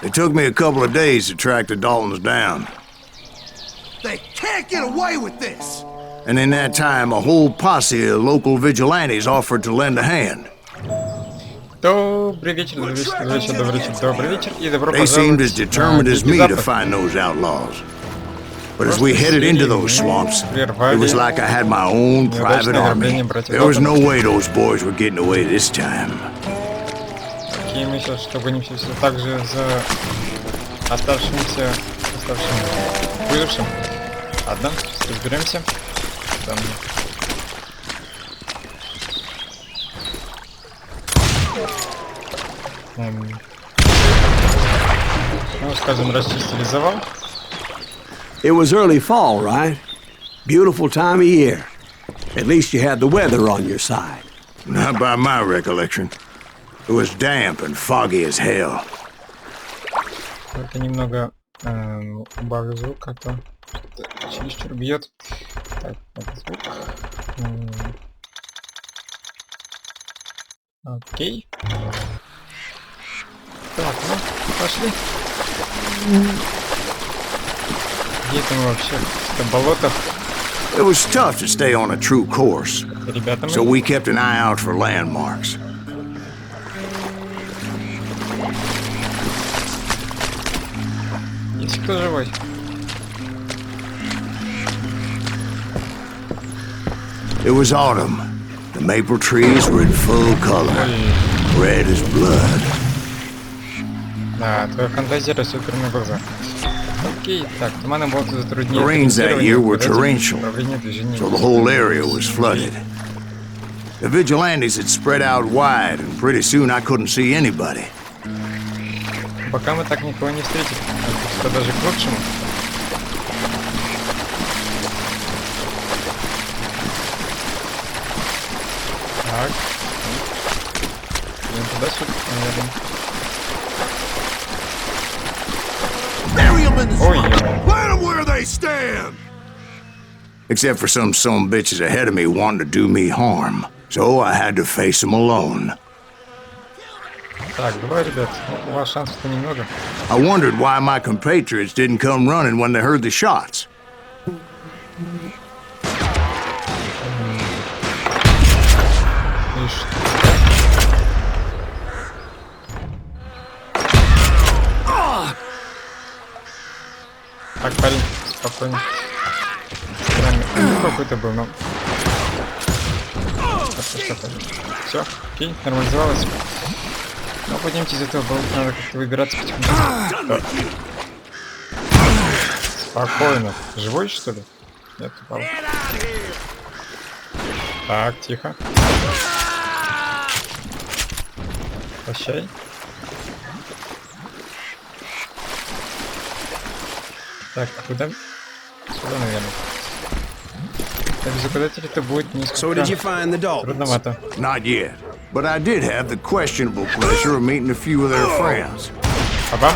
It took me a couple of days to track the Daltons down. They can't get away with this! And in that time, a whole posse of local vigilantes offered to lend a hand. Добрый вечер, добрый вечер, добрый вечер, добрый вечер, добрый вечер и добро They seemed пожаловать as determined as me to find those outlaws. But as we headed into those swamps, it was like I had my own private army. There was no way those boys were getting away this time. Окей, мы сейчас гонимся все так же за оставшимся выжившим. Ладно, разберемся. Там. Ну, скажем, расчистили завал. It was early fall, right? Beautiful time of year. At least you had the weather on your side. Not by my recollection. It was damp and foggy as hell. Только немного убавлю звук, а то чересчур бьет. Так, это звук. Окей. Так, ну, пошли. Где это мы вообще? Это болото. It was tough to stay on a true course, Ребята, so we kept an eye out for landmarks. Есть кто живой? It was autumn. The maple trees were in full color, red as blood. Да, твоя фантазия растет прямо на глаза. Окей, так, туманы болото затруднили. The rains that year were torrential, so the whole area was flooded. The vigilantes had spread out wide, and pretty soon I couldn't see anybody. Пока мы так никого не встретили, это даже к лучшему. Так. Идем туда-сюда, наверное. Ой, Let them where they stand! Except for some bitches ahead of me wanting to do me harm. So I had to face them alone. Так, давай, ребят, у вас шансов-то немного. I wondered why my compatriots didn't come running when they heard the shots. Ишь. Так, парень, спокойно. Какой-то был, но... Все, окей, нормализовалось. Ну, поднимите из этого болота, надо как-то выбираться потихоньку. Спокойно. Живой, что ли? Нет, упал. Так, тихо. Прощай. Так, куда? Сюда, наверное. Так, закладатель это будет несколько трудновато. Not yet, but I did have the questionable pleasure of meeting a few of their friends. Оба.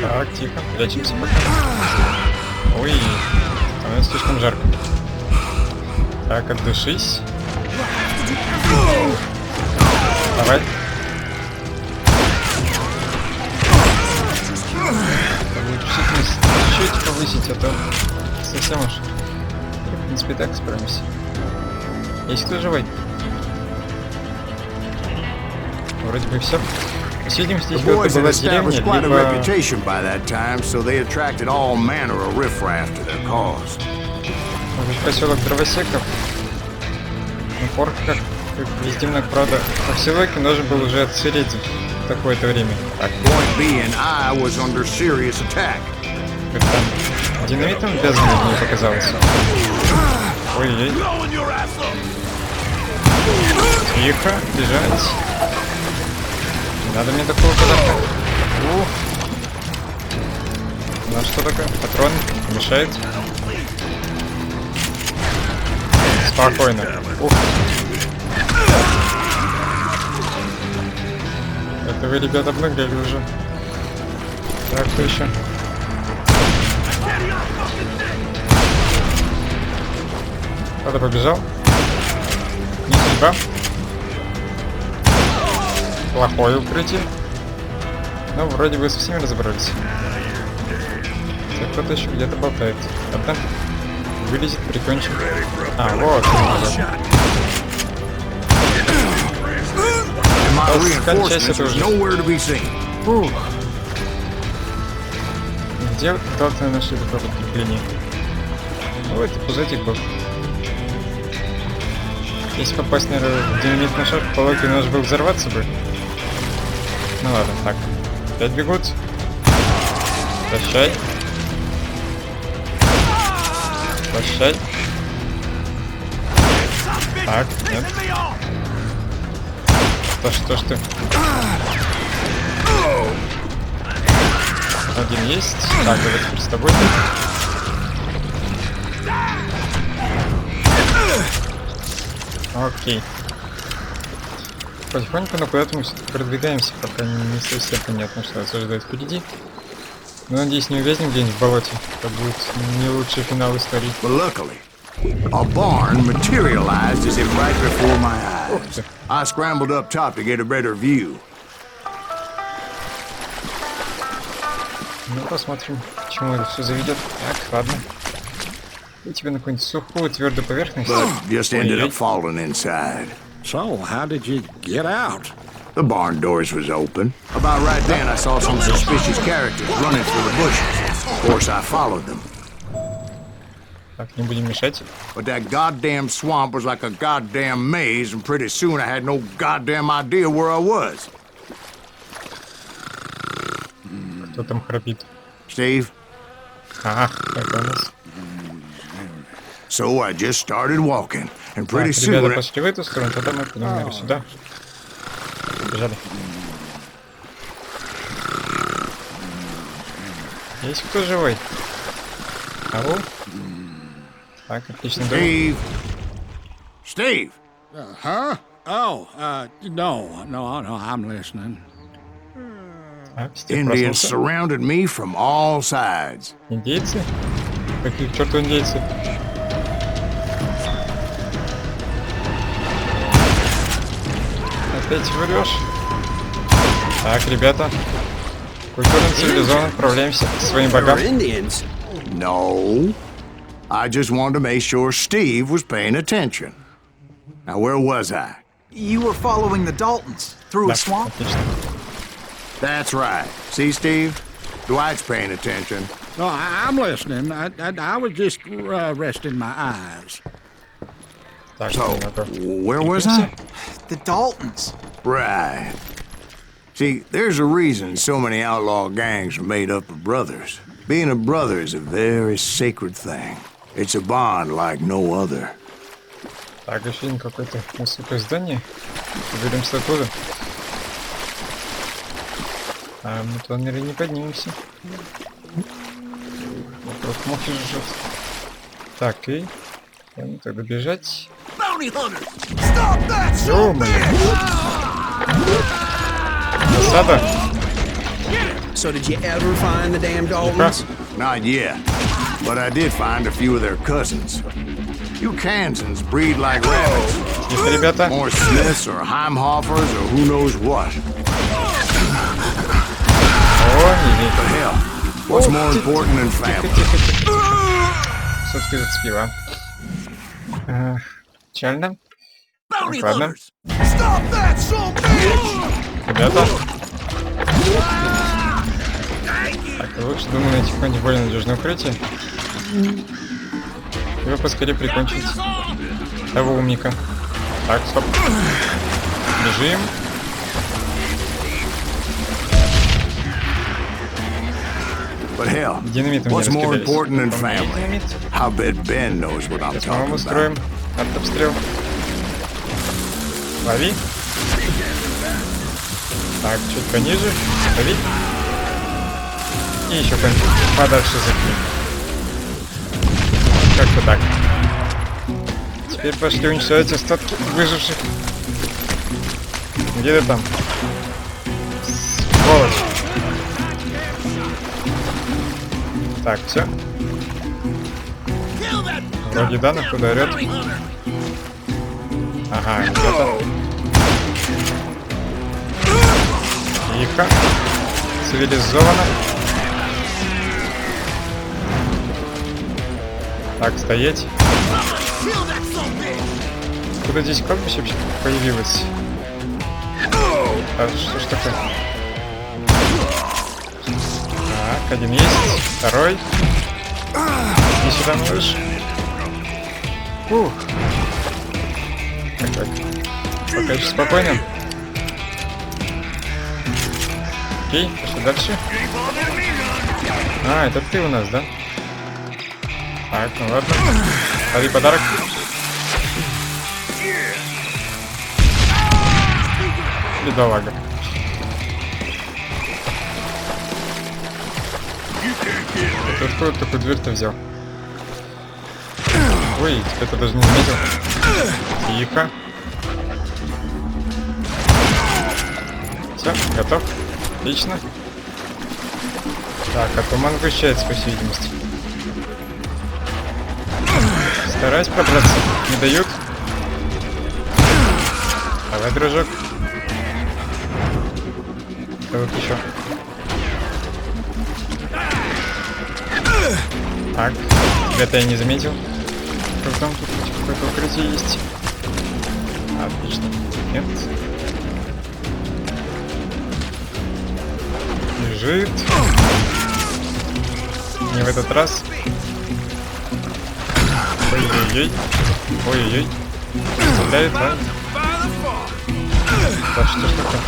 Так, тихо, прячемся пока. Ой, становится слишком жарко. Так, отдышись. Давай. Чуть повысить, а то совсем уж. В принципе, так справимся. Есть кто живой? Вроде бы все. Посидим здесь, как была деревня, может, поселок дровосеков. Но порк, как везде много, правда, по поселке нужен был уже отсыреть в такое-то время. Как там динамитом вязаным мне показалось. Ой-ой. Тихо, бежать. Не надо мне такого подарка. У нас что такое? Патрон мешает. Спокойно. Ух. Это вы, ребята, обнаглели уже. Так, кто еще? Кто-то побежал. Не судьба. плохое укрытие. Но вроде бы со всеми разобрались. Кто-то еще где-то болтает. Ладно. Вылезет, прикончим. А, вот. Кончайся это уже. Фух. Где кто-то нашли такое подкрепление? Вот, пузатик был. Если попасть, наверное, в динамит на шар, по логике нужно было взорваться бы. Ну ладно, так. Опять бегут. Прощай. Прощай. Так, нет. Что ж ты? Один есть. Так, давай теперь с тобой. Окей. Потихоньку, но куда-то мы все-таки продвигаемся, пока не совсем понятно, что нас ожидает впереди. Но надеюсь, не увязнем где-нибудь в болоте. Это будет не лучший финал истории. A barn materialized as if right before my eyes. I scrambled up top to get a better view. Ну, посмотрим, к чему это все заведет. Так, ладно. И тебе на какую-нибудь сухую, твердую поверхность. But just ended up falling inside. So, how did you get out? The barn doors was open. About right then, I saw some suspicious characters running through the bushes. Of course, I followed them. Так, не будем мешать. But that goddamn swamp was like a goddamn maze, and pretty soon I had no goddamn idea where I was. Кто там храпит? Steve? Ага, это у нас. So I just started walking, and pretty Так, soon... ребята пошли в эту сторону, тогда мы пойдем, наверное, сюда. Побежали. Есть кто живой? Ау? Так, отлично. Steve? Steve? Huh? Oh, no, I'm listening. Так, Стив Indians проснулся. surrounded me from all sides. Индейцы? Какие к черту индейцы? Опять врешь? Так, ребята. Культурно, цивилизованно отправляемся к своим богам. Indians. No. I just wanted to make sure Steve was paying attention. Now, where was I? You were following the Daltons through Да, a swamp? отлично. That's right. See, Steve? Dwight's paying attention. No, I'm listening. I was just resting my eyes. Так, So, ну-ка. where was I? The Daltons. Right. See, there's a reason so many outlaw gangs are made up of brothers. Being a brother is a very sacred thing. It's a bond like no other. Так, еще один какое-то высокое здание. Уберемся оттуда. А мы туда, наверное, не поднимемся. Вокруг мухи жужжат. Так, и... Ладно, тогда бежать. Ё-моё! Засада! So did you ever find the damn Daltons? Not yet, but I did find a few of their cousins. You Kansans breed like rabbits. Тихо, ребята. More Smiths or Heimhoffers or who knows what. О, не But hell, what's more important than family? Тихо. Все-таки зацепила. Печально. Так, ладно. Ребята. Так, лучше, думаю, найти какое-нибудь более надежное укрытие. Его поскорее прикончить. Того умника. Так, стоп. Бежим. But hell, Динамитом не what's more раскидались. important than Помните family? динамит? I bet Ben knows what I'm Сейчас мы вам talking устроим about. артобстрел. Лови. Так, чуть пониже. Лови. И еще подальше закинь. Как-то так. Теперь пошли уничтожать остатки выживших. Где ты там? Сволочь. Так, все. Вроде да, на куда орёт. Ага, где-то. Тихо. Цивилизованно. Так, стоять. Куда здесь кладбище вообще появилось? А что ж такое? Так, один есть. Второй. И сюда малыш. Фух. Так. Пока еще спокойно. Окей, пошли дальше. А, это ты у нас, да? Так, ну ладно. Смотри, подарок. Бедолага. Ты откуда такую дверь-то взял? Ой, тебя-то даже не заметил. Тихо. Все, готов. Отлично. Так, а туман сгущается, по всей видимости. Стараюсь пробраться. Не дают. Давай, дружок. Что тут еще? Так, тебя-то я не заметил. Как там тут какое-то укрытие есть? Отлично. Нет. Лежит. Не в этот раз. Ой-ой-ой. Ой-ой-ой. Стреляет, да? Да что ж такое?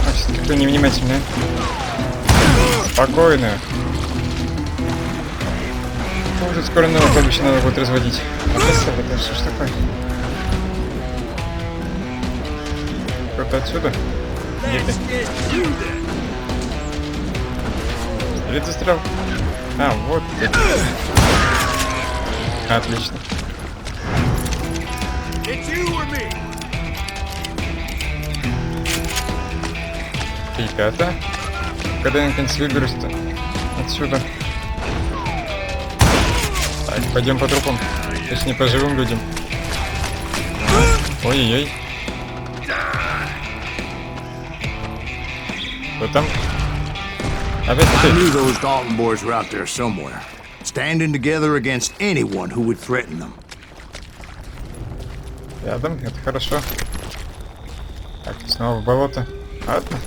А, все-таки кто невнимательный. Спокойно. Может, скоро новое кладбище надо будет разводить. А это что ж такое? Кто-то отсюда? Где ты? Или застрял? А, вот ты. Отлично. Ребята, когда я наконец выберусь-то отсюда? Так, пойдем по трупам. Точнее, по живым людям. Ой-ой-ой. Кто там? Опять ты. I knew those Dalton boys were out there somewhere, standing together against anyone who would threaten them. Рядом, это хорошо. Так, снова в болото. Ладно.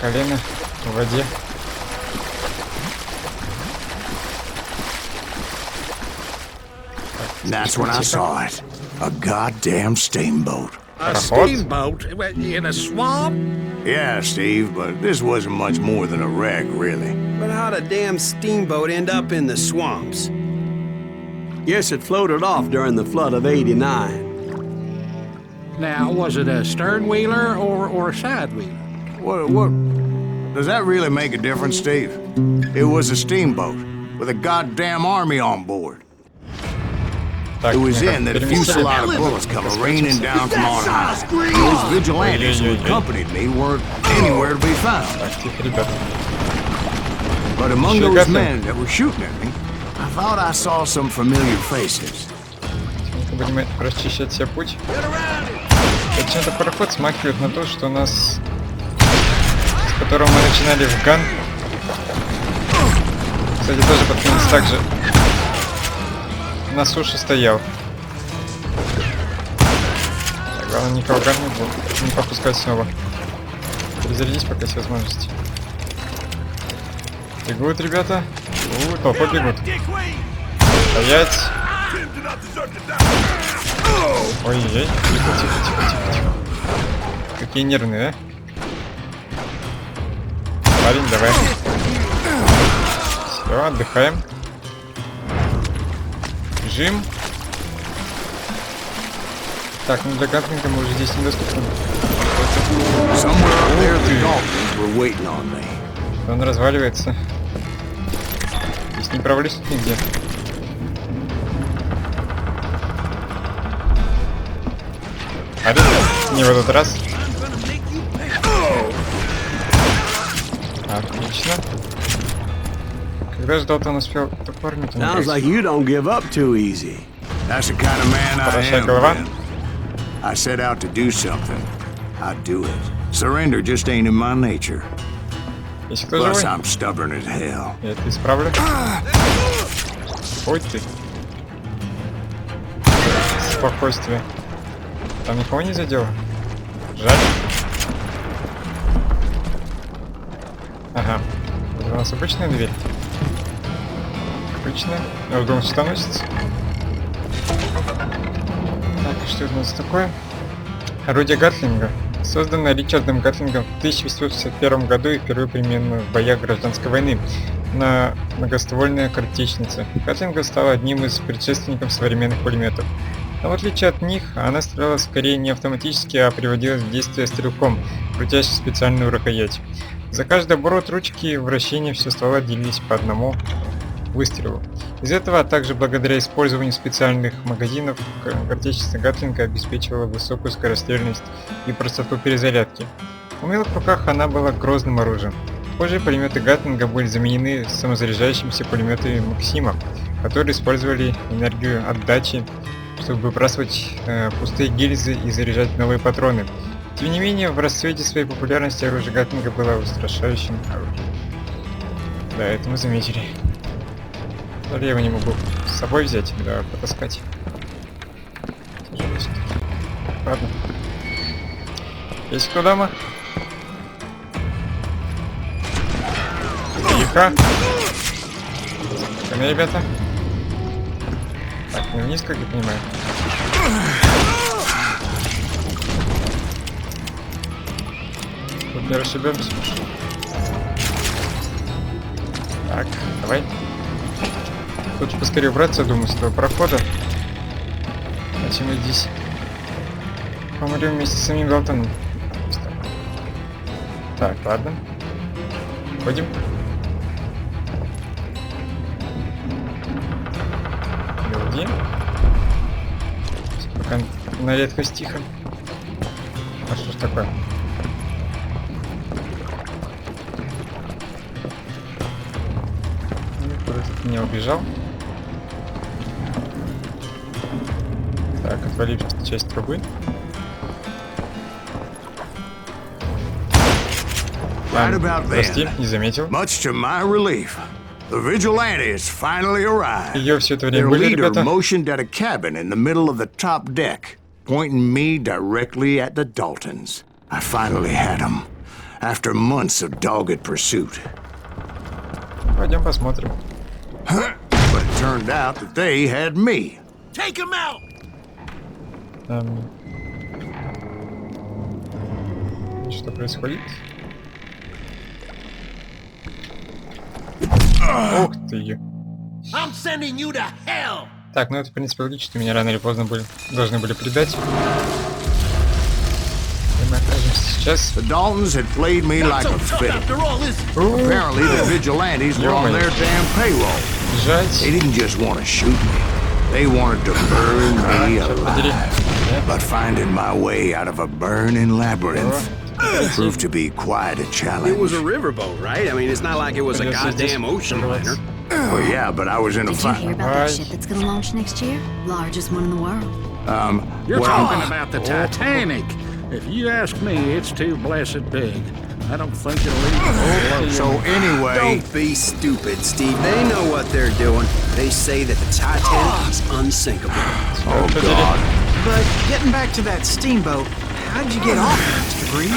Колено в воде. That's when I saw it. A goddamn steamboat. A Пароход? steamboat in a swamp? Yeah, Steve, but this wasn't much more than a wreck, really. But how'd a damn steamboat end up in the swamps? Yes, it floated off during the flood of '89. Now, was it a stern wheeler or a side wheeler? What? Does that really make a difference, Steve? It was a steamboat with a goddamn army on board. Так, It was ну-ка, in that a переместили. fusillade of bullets come raining down from on high. Those vigilantes who accompanied me weren't anywhere to be found. Так, тихо, ребята. But among Еще those готов. men that were shooting at me, I thought I saw some familiar faces. Будем расчищать себе путь. Почему-то пароход смахивает на то, что у нас... с которого мы начинали в Ган. Кстати, тоже под конец так же на суше стоял. Так, главное никого Ган не попускать снова. Перезарядись пока есть возможности. Бегут, ребята. Толпа бегут. Стоять. Ой-ой-ой. Тихо. Какие нервные, а? Парень, давай. Все, отдыхаем. Бежим. Так, ну для кемпинга мы уже здесь недоступны. Somewhere up there, the Daltons were waiting on me. Он разваливается. Здесь не провалюсь нигде. Парень, не в этот раз. Отлично. Когда же Далтон успел эту парню-то Sounds like you don't give up too easy. That's the kind of man I Хорошая am. голова. man. I set out to do something, I'd do it. Surrender just ain't in my nature. Если кто Plus, живой, I'm stubborn as hell. я это исправлю. Ой ты. Спокойствие. Там никого не задело? Жаль. Ага. Это у нас обычная дверь. Обычная. Я думал, что носится. Так, и что это у нас такое? Орудие Гатлинга. Созданное Ричардом Гатлингом в 1861 году и впервые применено в боях гражданской войны на многоствольная картечница. Гатлинга стала одним из предшественников современных пулеметов. Но в отличие от них, она стреляла скорее не автоматически, а приводилась в действие стрелком, крутящим специальную рукоять. За каждый оборот ручки вращения все ствола делились по одному выстрелу. Из этого, а также благодаря использованию специальных магазинов, картечница Гатлинга обеспечивала высокую скорострельность и простоту перезарядки. В умелых руках она была грозным оружием. Позже пулеметы Гатлинга были заменены самозаряжающимися пулеметами Максима, которые использовали энергию отдачи, чтобы выбрасывать пустые гильзы и заряжать новые патроны. Тем не менее, в расцвете своей популярности оружие Гатлинга было устрашающим оружием. Да, это мы заметили. Жаль, я его не могу с собой взять, да, потаскать. Ладно. Есть кто дома? Тихо. Спокойно, ребята. Так, мы вниз, как я понимаю. Тут не расшибемся. Так, давай. Лучше поскорее убраться, думаю, с этого прохода. Иначе мы здесь помрем вместе с самим Велтоном. Так, ладно. Ходим. Люди. Пока на редкость тихо. А что ж такое? Куда-то меня убежал. Так, отвалившаяся часть трубы. Прости, не заметил. Much to my relief, the vigilantes finally arrived. Ее все это Their время были, leader ребята. motioned at a cabin in the middle of the top deck, pointing me directly at the Daltons. I finally had them, after months of dogged pursuit. Пойдем посмотрим. But it turned out that they had me. Take him out! Что происходит? Ух ты! I'm sending you to hell! Так, ну это в принципе логично, меня рано или поздно должны были предать. И мы окажемся сейчас. The Daltons had played me like a fiddle. Apparently the vigilantes were on their damn payroll. Бежать. They didn't just want to shoot me. They wanted to burn me alive. But finding my way out of a burning labyrinth proved to be quite a challenge. It was a riverboat, right? I mean, it's not like it was a goddamn ocean liner. Well, yeah, but I was in a Did you hear fight. about that ship that's gonna launch next year? Largest one in the world. You're well, talking about the Titanic. If you ask me, it's too blessed big. I don't think it'll even so anyway, Don't be stupid, Steve. They know what they're doing. They say that the Titanic is unsinkable. oh God, But getting back to that steamboat, how'd you get off it, Mr. Breeze?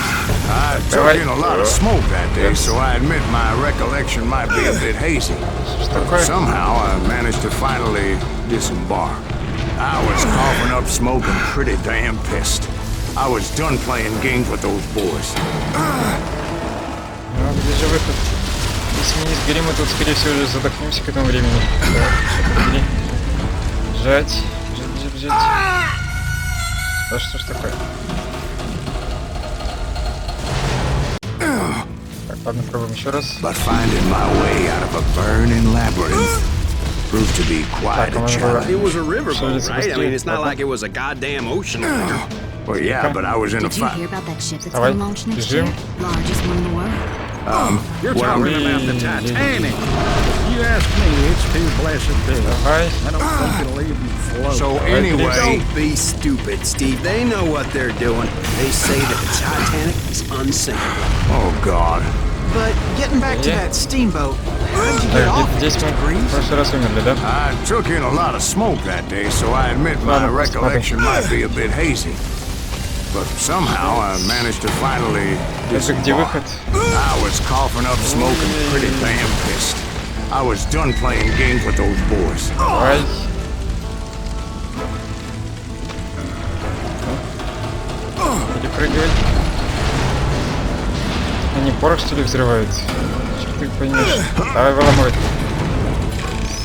I took in a lot of smoke that day, so I admit my recollection might be a bit hazy. But somehow I managed to finally disembark. I was coughing up smoke and pretty damn pissed. I was done playing games with those boys. Ну, где же выход? Если мы не сгорим, мы тут, скорее всего, уже задохнемся к этому времени. Так, бежать. Бежать, бежать, бежать. Да что ж такое? Так, ладно, пробуем еще раз. But finding my way out of a burning labyrinth proved to be quite a challenge. It was a riverboat, right? I mean, it's not like it was a goddamn ocean liner. Well, yeah, but I was in a Did you fight. hear about that ship that's Давай, gonna launch next бежим. year? Largest one in the world. You're Well, talking about the Titanic. If you you ask me, it's too blessed big. Давай. I don't think it'll even float. So anyway, Don't be stupid, Steve. They know what they're doing. They say that the Titanic is unsinkable. oh God. But getting back to Yeah. that steamboat, how'd you get Так, off it, здесь Mr. мы в Grease? прошлый раз умерли, да? I took in a lot of smoke that day, so I admit my Ладно, recollection might be a bit hazy. But somehow I managed to finally Это где disembark. выход? I was coughing up smoke and pretty damn pissed. I was done playing games with those boys. Давай. Перепрыгивай. Они порох, что ли, взрывают? Что ты поймешь? Давай выламывай.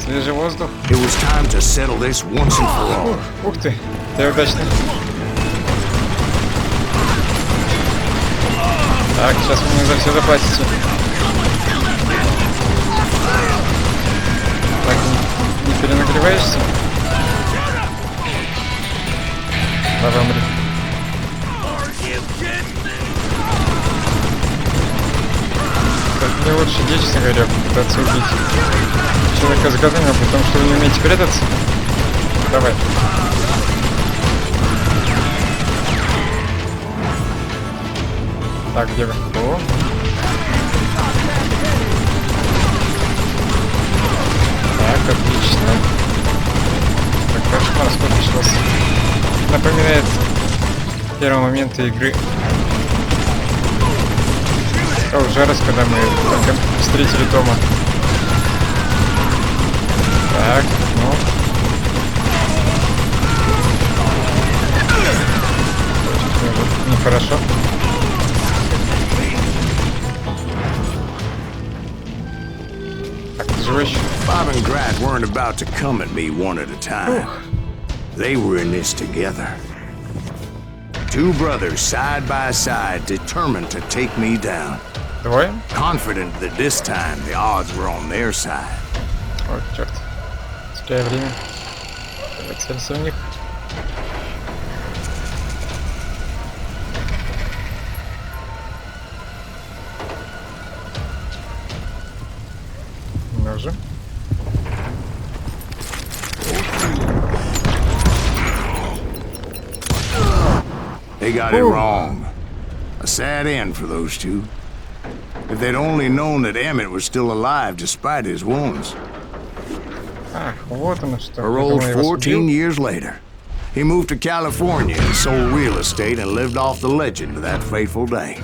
Свежий воздух. It was time to settle this once and for all. Ух ты, ты удачно. Так, сейчас вы мне за все заплатите. Так, не перенагреваешься? Давай, умри. Так, мне лучше идти, честно говоря, попытаться убить человека с газами, потому что вы не умеете прятаться. Давай. Так, где вы? О. Так, отлично. Так, кошмар, сколько сейчас. Напоминает первые моменты игры. Juarez, когда мы только встретили Тома. Так, ну. Нехорошо. Так, ты живой еще? Bob and Grat weren't about to come at me one at a time. They were in this together. Two brothers side by side, determined to take me down. Двое? Confident that this time the odds were on their side. О, черт. Теряю время. Давай целься в них. Ну же. They got it wrong. A sad end for those two. If they'd only known that Emmett was still alive despite his wounds. Ах, вот оно что. Paroled Я думал, я вас 14 убил. years later. He moved to California and sold real estate and lived off the legend of that fateful day.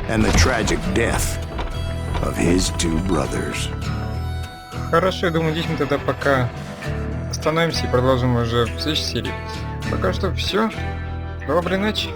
And the tragic death of his two brothers. Хорошо, я думаю, здесь мы тогда пока остановимся и продолжим уже в следующей серии. Пока что все. Доброй ночи.